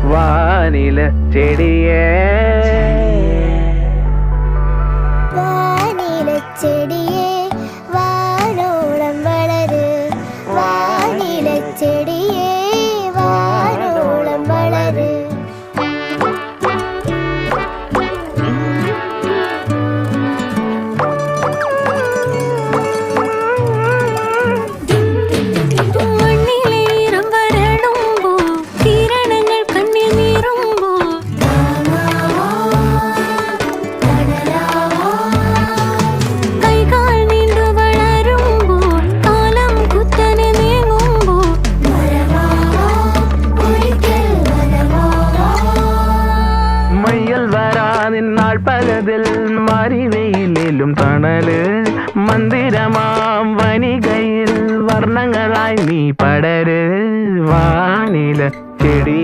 vanilla ചെടിയേ vanilla ചെടിയേ വാനോളം വളര് vanilla ചെടിയേ വാനോളം വളര് നിന്നാൾ പലതിൽ മറിവെയിലും തണല് മന്ദിരമാം വനികയിൽ വർണ്ണങ്ങളായി നീ പടര് വാനില ചെടിയെ